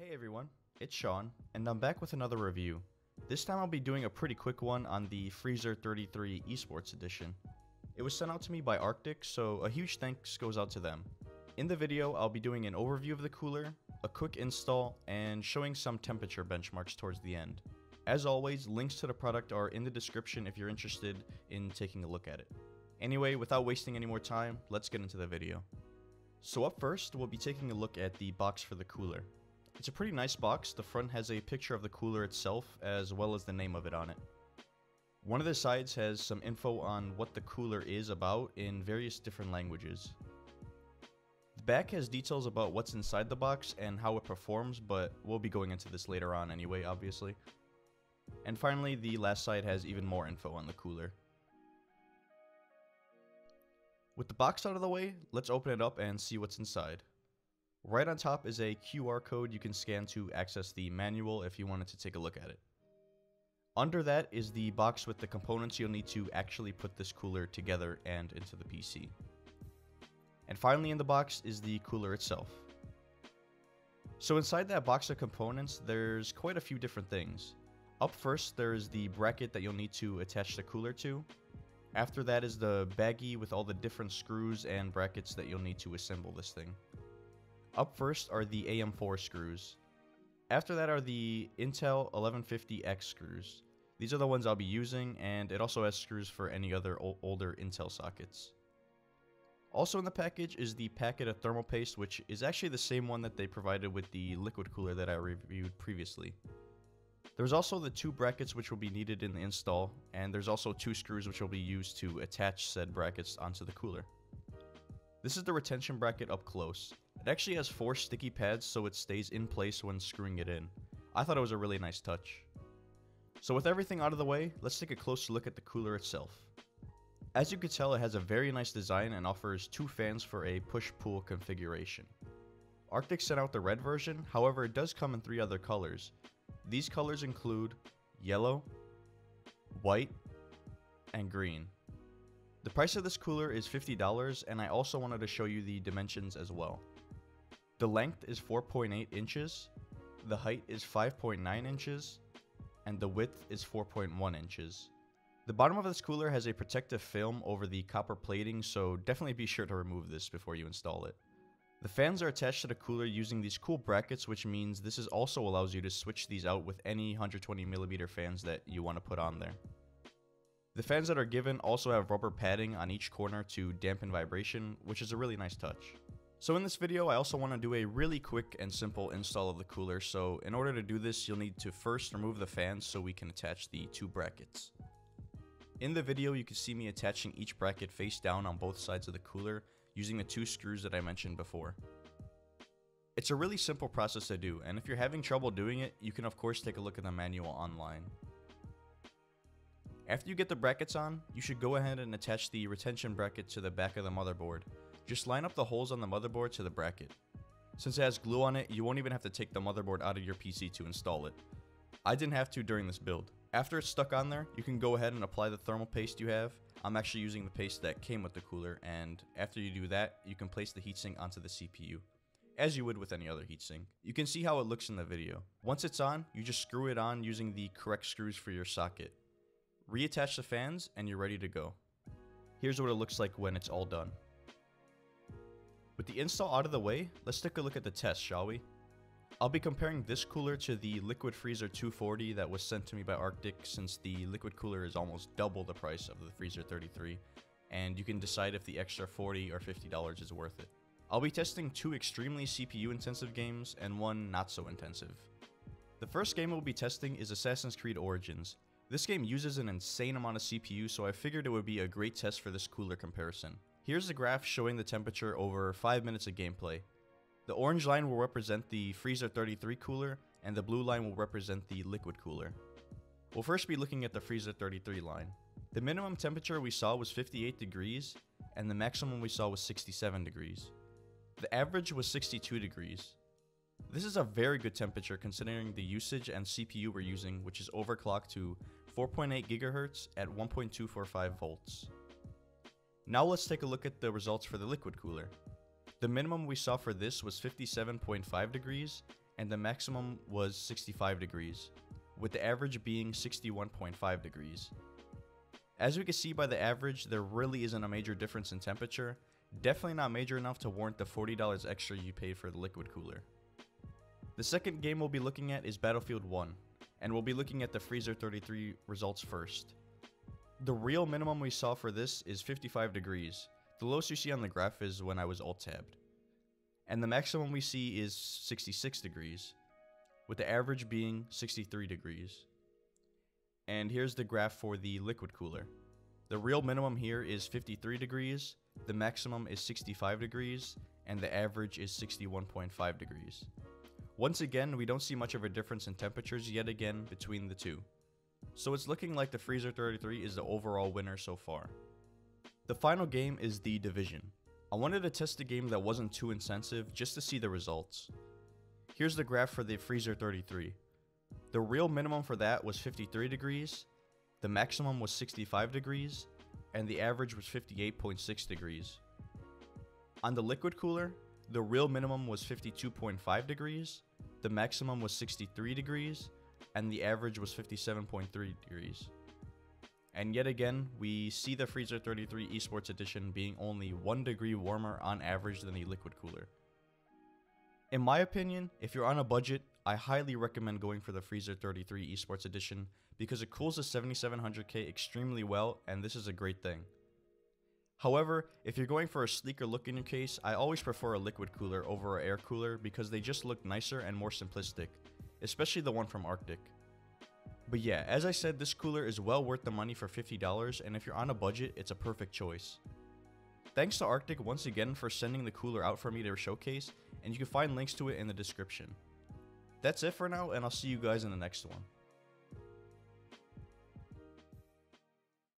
Hey everyone, it's Sean, and I'm back with another review. This time I'll be doing a pretty quick one on the Freezer 33 eSports edition. It was sent out to me by Arctic, so a huge thanks goes out to them. In the video, I'll be doing an overview of the cooler, a quick install, and showing some temperature benchmarks towards the end. As always, links to the product are in the description if you're interested in taking a look at it. Anyway, without wasting any more time, let's get into the video. So up first, we'll be taking a look at the box for the cooler. It's a pretty nice box. The front has a picture of the cooler itself as well as the name of it on it. One of the sides has some info on what the cooler is about in various different languages. The back has details about what's inside the box and how it performs, but we'll be going into this later on anyway, obviously. And finally, the last side has even more info on the cooler. With the box out of the way, let's open it up and see what's inside. Right on top is a QR code you can scan to access the manual if you wanted to take a look at it. Under that is the box with the components you'll need to actually put this cooler together and into the PC. And finally in the box is the cooler itself. So inside that box of components, there's quite a few different things. Up first, there's the bracket that you'll need to attach the cooler to. After that is the baggie with all the different screws and brackets that you'll need to assemble this thing. Up first are the AM4 screws. After that are the Intel 1150X screws. These are the ones I'll be using, and it also has screws for any other older Intel sockets. Also in the package is the packet of thermal paste, which is actually the same one that they provided with the liquid cooler that I reviewed previously. There's also the two brackets which will be needed in the install, and there's also two screws which will be used to attach said brackets onto the cooler. This is the retention bracket up close. It actually has 4 sticky pads so it stays in place when screwing it in. I thought it was a really nice touch. So with everything out of the way, let's take a closer look at the cooler itself. As you can tell, it has a very nice design and offers 2 fans for a push-pull configuration. Arctic sent out the red version, however it does come in 3 other colors. These colors include yellow, white, and green. The price of this cooler is $50, and I also wanted to show you the dimensions as well. The length is 4.8 inches, the height is 5.9 inches, and the width is 4.1 inches. The bottom of this cooler has a protective film over the copper plating, so definitely be sure to remove this before you install it. The fans are attached to the cooler using these cool brackets, which means this also allows you to switch these out with any 120mm fans that you want to put on there. The fans that are given also have rubber padding on each corner to dampen vibration, which is a really nice touch. So in this video, I also want to do a really quick and simple install of the cooler, so in order to do this, you'll need to first remove the fans so we can attach the 2 brackets. In the video, you can see me attaching each bracket face down on both sides of the cooler using the 2 screws that I mentioned before. It's a really simple process to do, and if you're having trouble doing it, you can of course take a look at the manual online. After you get the brackets on, you should go ahead and attach the retention bracket to the back of the motherboard. Just line up the holes on the motherboard to the bracket. Since it has glue on it, you won't even have to take the motherboard out of your PC to install it. I didn't have to during this build. After it's stuck on there, you can go ahead and apply the thermal paste you have. I'm actually using the paste that came with the cooler, and after you do that, you can place the heatsink onto the CPU, as you would with any other heatsink. You can see how it looks in the video. Once it's on, you just screw it on using the correct screws for your socket. Reattach the fans and you're ready to go. Here's what it looks like when it's all done. With the install out of the way, let's take a look at the test, shall we? I'll be comparing this cooler to the Liquid Freezer 240 that was sent to me by Arctic, since the liquid cooler is almost double the price of the Freezer 33, and you can decide if the extra $40 or $50 is worth it. I'll be testing 2 extremely CPU intensive games and 1 not so intensive. The first game we'll be testing is Assassin's Creed Origins. This game uses an insane amount of CPU, so I figured it would be a great test for this cooler comparison. Here's the graph showing the temperature over 5 minutes of gameplay. The orange line will represent the Freezer 33 cooler, and the blue line will represent the liquid cooler. We'll first be looking at the Freezer 33 line. The minimum temperature we saw was 58 degrees, and the maximum we saw was 67 degrees. The average was 62 degrees. This is a very good temperature considering the usage and CPU we're using, which is overclocked to 4.8 GHz at 1.245 volts. Now let's take a look at the results for the liquid cooler. The minimum we saw for this was 57.5 degrees, and the maximum was 65 degrees, with the average being 61.5 degrees. As we can see by the average, there really isn't a major difference in temperature, definitely not major enough to warrant the $40 extra you paid for the liquid cooler. The second game we'll be looking at is Battlefield 1, and we'll be looking at the Freezer 33 results first. The real minimum we saw for this is 55 degrees, the lowest you see on the graph is when I was alt-tabbed. And the maximum we see is 66 degrees, with the average being 63 degrees. And here's the graph for the liquid cooler. The real minimum here is 53 degrees, the maximum is 65 degrees, and the average is 61.5 degrees. Once again, we don't see much of a difference in temperatures yet again between the two. So it's looking like the Freezer 33 is the overall winner so far. The final game is The Division. I wanted to test a game that wasn't too intensive just to see the results. Here's the graph for the Freezer 33. The real minimum for that was 53 degrees, the maximum was 65 degrees, and the average was 58.6 degrees. On the liquid cooler, the real minimum was 52.5 degrees, the maximum was 63 degrees, and the average was 57.3 degrees. And yet again, we see the Freezer 33 eSports edition being only 1 degree warmer on average than the liquid cooler. In my opinion, if you're on a budget, I highly recommend going for the Freezer 33 eSports edition because it cools the 7700K extremely well, and this is a great thing. However, if you're going for a sleeker look in your case, I always prefer a liquid cooler over an air cooler because they just look nicer and more simplistic, especially the one from Arctic. But yeah, as I said, this cooler is well worth the money for $50, and if you're on a budget, it's a perfect choice. Thanks to Arctic once again for sending the cooler out for me to showcase, and you can find links to it in the description. That's it for now, and I'll see you guys in the next one.